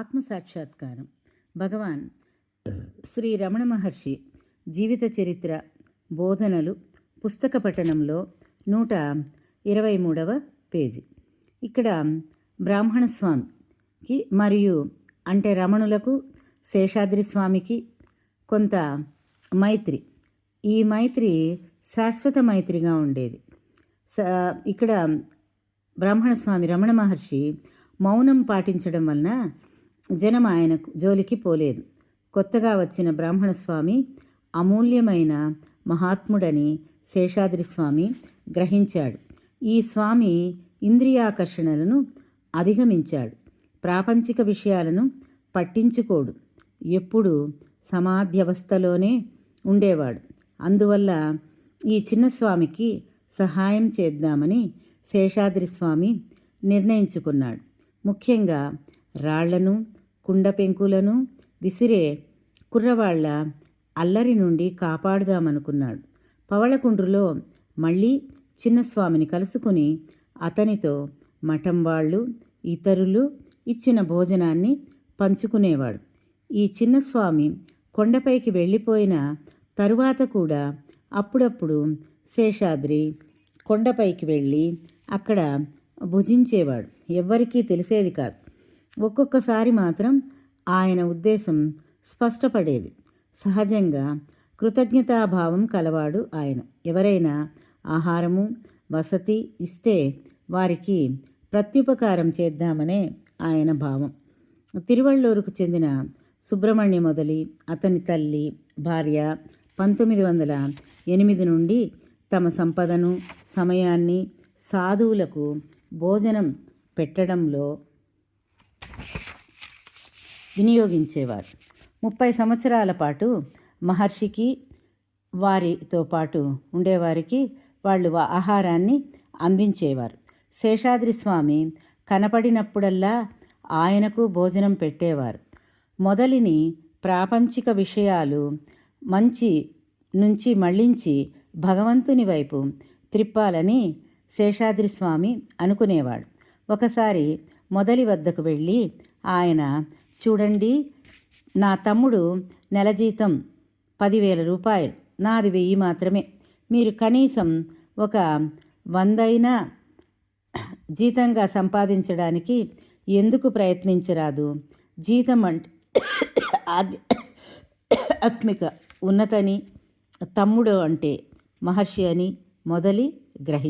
ఆత్మసాక్షాత్కారం. భగవాన్ శ్రీ రమణ మహర్షి జీవిత చరిత్ర బోధనలు పుస్తక పఠనంలో 123వ పేజీ. ఇక్కడ బ్రాహ్మణ స్వామికి మరియు అంటే రమణులకు శేషాద్రి స్వామికి కొంత మైత్రి, ఈ మైత్రి శాశ్వత మైత్రిగా ఉండేది. ఇక్కడ బ్రాహ్మణ స్వామి రమణ మహర్షి మౌనం పాటించడం వలన జనం ఆయనకు జోలికి పోలేదు. కొత్తగా వచ్చిన బ్రాహ్మణ స్వామి అమూల్యమైన మహాత్ముడని శేషాద్రి స్వామి గ్రహించాడు. ఈ స్వామి ఇంద్రియాకర్షణలను అధిగమించాడు. ప్రాపంచిక విషయాలను పట్టించుకోడు. ఎప్పుడు సమాధ్యవస్థలోనే ఉండేవాడు. అందువల్ల ఈ చిన్న స్వామికి సహాయం చేద్దామని శేషాద్రి స్వామి నిర్ణయించుకున్నాడు. ముఖ్యంగా రాళ్లను కుండ పెంకులను విసిరే కుర్రవాళ్ల అల్లరి నుండి కాపాడుదామనుకున్నాడు. పవళకుండ్రులో మళ్ళీ చిన్నస్వామిని కలుసుకుని అతనితో మఠం వాళ్ళు ఇతరులు ఇచ్చిన భోజనాన్ని పంచుకునేవాడు. ఈ చిన్నస్వామి కొండపైకి వెళ్ళిపోయిన తరువాత కూడా అప్పుడప్పుడు శేషాద్రి కొండపైకి వెళ్ళి అక్కడ భుజించేవాడు. ఎవ్వరికీ తెలిసేది కాదు. ఒక్కొక్కసారి మాత్రం ఆయన ఉద్దేశం స్పష్టపడేది. సహజంగా కృతజ్ఞతాభావం కలవాడు ఆయన. ఎవరైనా ఆహారము వసతి ఇస్తే వారికి ప్రత్యుపకారం చేద్దామనే ఆయన భావం. తిరువళ్ళూరుకు చెందిన సుబ్రహ్మణ్య మొదలి అతని తల్లి భార్య 1908 నుండి తమ సంపదను సమయాన్ని సాధువులకు భోజనం పెట్టడంలో వినియోగించేవారు. 30 సంవత్సరాల పాటు మహర్షికి వారితో పాటు ఉండేవారికి వాళ్ళు ఆహారాన్ని అందించేవారు. శేషాద్రి స్వామి కనపడినప్పుడల్లా ఆయనకు భోజనం పెట్టేవారు. మొదలిని ప్రాపంచిక విషయాలు మంచి నుంచి మళ్లించి భగవంతుని వైపు త్రిప్పాలని శేషాద్రి స్వామి అనుకునేవాడు. ఒకసారి మొదలి వద్దకు వెళ్ళి ఆయన, చూడండి, నా తమ్ముడు నెల జీతం 10,000 రూపాయలు, నాది 1000 మాత్రమే. మీరు కనీసం ఒక 100 జీతంగా సంపాదించడానికి ఎందుకు ప్రయత్నించరాదు? జీతం అంటే ఆధ్యాత్మిక ఉన్నతని, తమ్ముడు అంటే మహర్షి అని మొదలి గ్రహించారు.